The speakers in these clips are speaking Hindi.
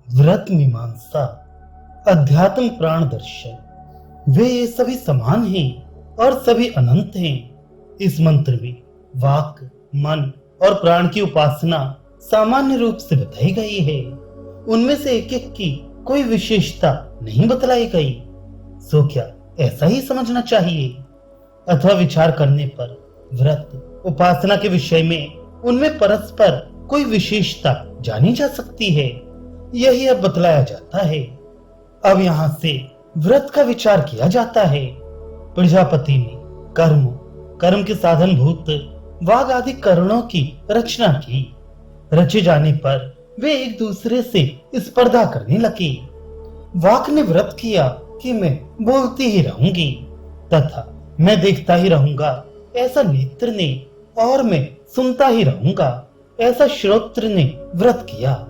व्रत मीमांसा, अध्यात्म प्राण दर्शन, वे ये सभी समान हैं और सभी अनंत हैं। इस मंत्र में वाक, मन और प्राण की उपासना सामान्य रूप से बताई गई है। उनमें से एक एक की कोई विशेषता नहीं बतलाई गई। सो क्या ऐसा ही समझना चाहिए? अथवा विचार करने पर व्रत उपासना के विषय में उनमें परस्पर कोई विशेषता जानी जा सकती है, यही अब बतलाया जाता है। अब यहाँ से व्रत का विचार किया जाता है। प्रजापति ने कर्म के साधन भूत वाग आदि करणों की रचना की। रचे जाने पर वे एक दूसरे से स्पर्धा करने लगे। वाक ने व्रत किया कि मैं बोलती ही रहूंगी तथा मैं देखता ही रहूंगा, ऐसा नेत्र ने, और मैं सुनता ही रहूंगा, ऐसा श्रोत्र ने व्रत किया।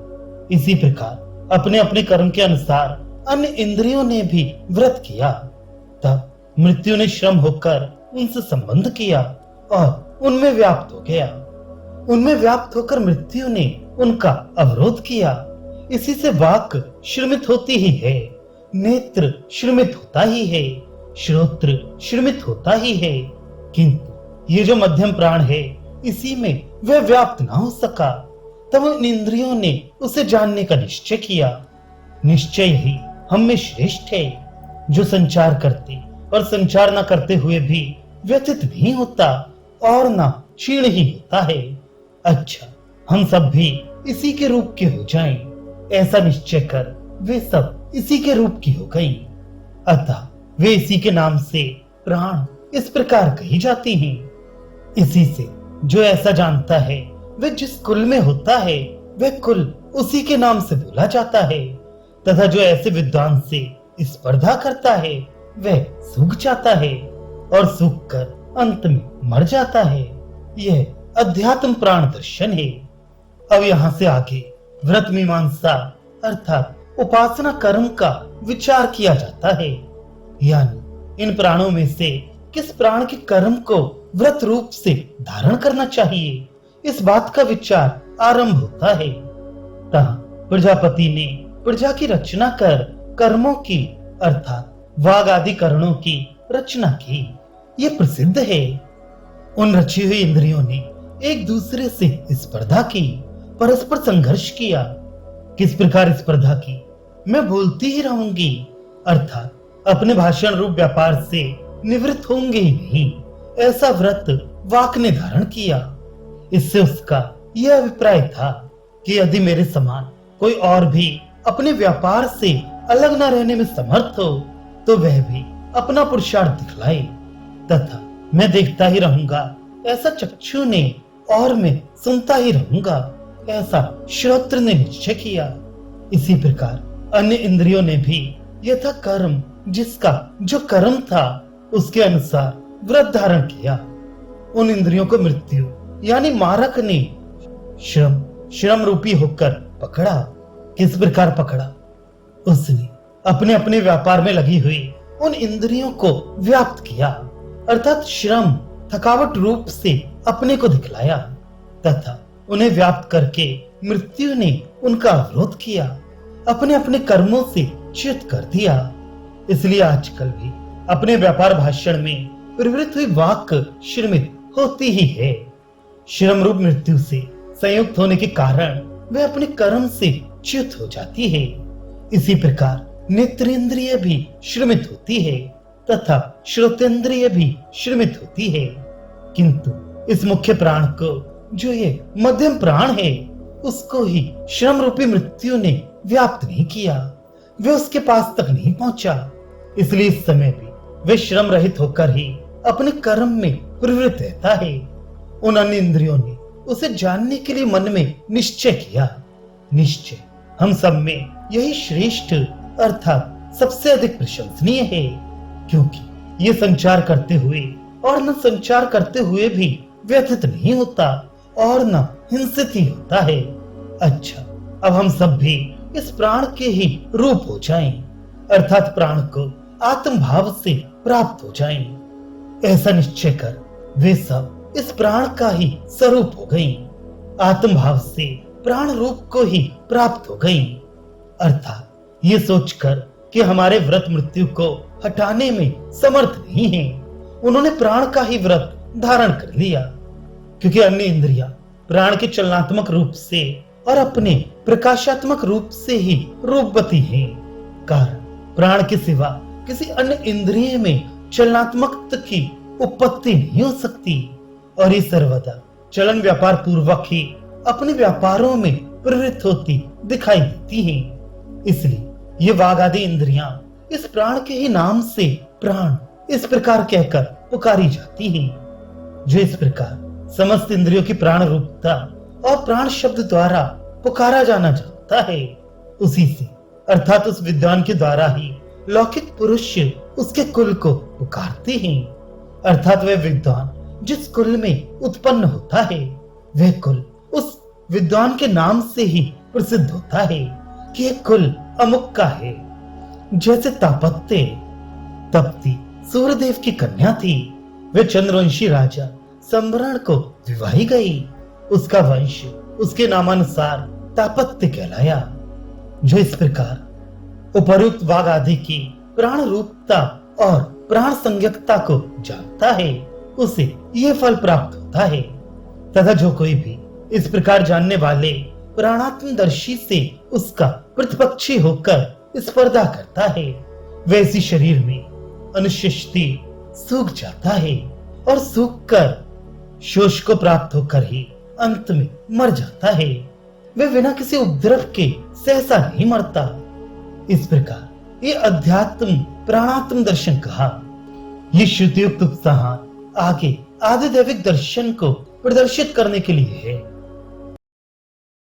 इसी प्रकार अपने अपने कर्म के अनुसार अन्य इंद्रियों ने भी व्रत किया। तब मृत्यु ने श्रम होकर उनसे संबंध किया और उनमें व्याप्त हो गया। उनमें व्याप्त होकर मृत्यु ने उनका अवरोध किया। इसी से वाक श्रमित होती ही है, नेत्र श्रमित होता ही है, श्रोत्र श्रमित होता ही है। किंतु ये जो मध्यम प्राण है, इसी में वह व्याप्त ना हो सका। तब उन इंद्रियों ने उसे जानने का निश्चय किया। निश्चय ही हम में श्रेष्ठ है, जो संचार करते और संचार न करते हुए भी व्यथित नहीं होता और ना क्षीण ही होता है। अच्छा, हम सब भी इसी के रूप के हो जाएं, ऐसा निश्चय कर वे सब इसी के रूप की हो गई। अतः वे इसी के नाम से प्राण इस प्रकार कही जाती हैं। इसी से जो ऐसा जानता है, वह जिस कुल में होता है, वह कुल उसी के नाम से बोला जाता है। तथा जो ऐसे विद्वान से स्पर्धा करता है, वह सूख जाता है और सूख कर अंत में मर जाता है। यह अध्यात्म प्राण दर्शन है। अब यहाँ से आगे व्रत मीमांसा अर्थात उपासना कर्म का विचार किया जाता है। यानी इन प्राणों में से किस प्राण के कर्म को व्रत रूप से धारण करना चाहिए, इस बात का विचार आरंभ होता है। तहाँ प्रजापति ने प्रजा की रचना कर कर्मों की अर्थात वाग आदि करणों की रचना की। ये प्रसिद्ध है। उन रची हुई इंद्रियों ने एक दूसरे से स्पर्धा की, परस्पर संघर्ष किया। किस प्रकार स्पर्धा की? मैं बोलती ही रहूंगी अर्थात अपने भाषण रूप व्यापार से निवृत्त होंगे ही नहीं, ऐसा व्रत वाक ने धारण किया। इससे उसका यह अभिप्राय था कि यदि मेरे समान कोई और भी अपने व्यापार से अलग न रहने में समर्थ हो, तो वह भी अपना पुरुषार्थ दिखलाए। तथा मैं देखता ही रहूंगा, ऐसा चक्षु ने, और मैं सुनता ही रहूंगा, ऐसा श्रोत्र ने निश्चय किया। इसी प्रकार अन्य इंद्रियों ने भी यथा कर्म जिसका जो कर्म था, उसके अनुसार व्रत धारण किया। उन इंद्रियों को मृत्यु यानी मारक ने श्रम रूपी होकर पकड़ा। किस प्रकार पकड़ा? उसने अपने अपने व्यापार में लगी हुई उन इंद्रियों को व्याप्त किया अर्थात श्रम थकावट रूप से अपने को दिखलाया तथा उन्हें व्याप्त करके मृत्यु ने उनका अवरोध किया, अपने अपने कर्मों से च्युत कर दिया। इसलिए आजकल भी अपने व्यापार भाषण में प्रवृत्त हुई वाक श्रमित होती ही है। श्रम रूप मृत्यु से संयुक्त होने के कारण वह अपने कर्म से च्युत हो जाती है। इसी प्रकार नेत्रेंद्रिय भी श्रमित होती है तथा श्रोतेंद्रिय भी श्रमित होती है। किंतु इस मुख्य प्राण को, जो ये मध्यम प्राण है, उसको ही श्रम रूपी मृत्यु ने व्याप्त नहीं किया। वे उसके पास तक नहीं पहुंचा। इसलिए इस समय भी वे श्रम रहित होकर ही अपने कर्म में प्रवृत्त रहता है। उन अन्य इंद्रियों ने उसे जानने के लिए मन में निश्चय किया। निश्चय हम सब में यही श्रेष्ठ अर्थात सबसे अधिक प्रशंसनीय है, क्योंकि ये संचार करते हुए और न संचार करते हुए भी व्यथित नहीं होता और न हिंसित ही होता है। अच्छा, अब हम सब भी इस प्राण के ही रूप हो जाएं, अर्थात प्राण को आत्म भाव से प्राप्त हो जाएं। ऐसा निश्चय कर वे सब इस प्राण का ही स्वरूप हो गई, आत्म भाव से प्राण रूप को ही प्राप्त हो गई। अर्थात ये सोचकर कि हमारे व्रत मृत्यु को हटाने में समर्थ नहीं है, उन्होंने प्राण का ही व्रत धारण कर लिया। क्योंकि अन्य इंद्रियां प्राण के चलनात्मक रूप से और अपने प्रकाशात्मक रूप से ही रूपवती हैं। कारण प्राण के सिवा किसी अन्य इंद्रिय में चलनात्मक की उत्पत्ति नहीं हो सकती और ये सर्वदा चलन व्यापार पूर्वक ही अपने व्यापारों में प्रवृत्त होती दिखाई देती हैं। इसलिए ये वाग आदि इंद्रियां इस प्राण के ही नाम से प्राण इस प्रकार कहकर पुकारी जाती हैं। जो इस प्रकार समस्त इंद्रियों की प्राण रूपता और प्राण शब्द द्वारा पुकारा जाना चाहता है, उसी से अर्थात उस विद्वान के द्वारा ही लौकिक पुरुष उसके कुल को पुकारते हैं। अर्थात वह विद्वान जिस कुल में उत्पन्न होता है, वह कुल उस विद्वान के नाम से ही प्रसिद्ध होता है कि यह कुल अमुक का है। जैसे तापत्य तप्ती सूर्यदेव की कन्या थी, वे चंद्रवंशी राजा संवरण को विवाही गई। उसका वंश उसके नामानुसार तापत्य कहलाया। जो इस प्रकार उपर्युक्त वाग आदि की प्राण रूपता और प्राण संज्ञकता को जानता है, उसे यह फल प्राप्त होता है। तथा जो कोई भी इस प्रकार जानने वाले प्राणात्मदर्शी से उसका प्रतिपक्षी होकर स्पर्धा करता है, वैसी शरीर में अनुशिष्टि सूख जाता है और सूख कर शोष को प्राप्त होकर ही अंत में मर जाता है। वह बिना किसी उपद्रव के सहसा नहीं मरता। इस प्रकार ये अध्यात्म प्राणात्म दर्शन कहा। ये श्रुतियुक्त उपसाहन आगे आदिदैविक दर्शन को प्रदर्शित करने के लिए है।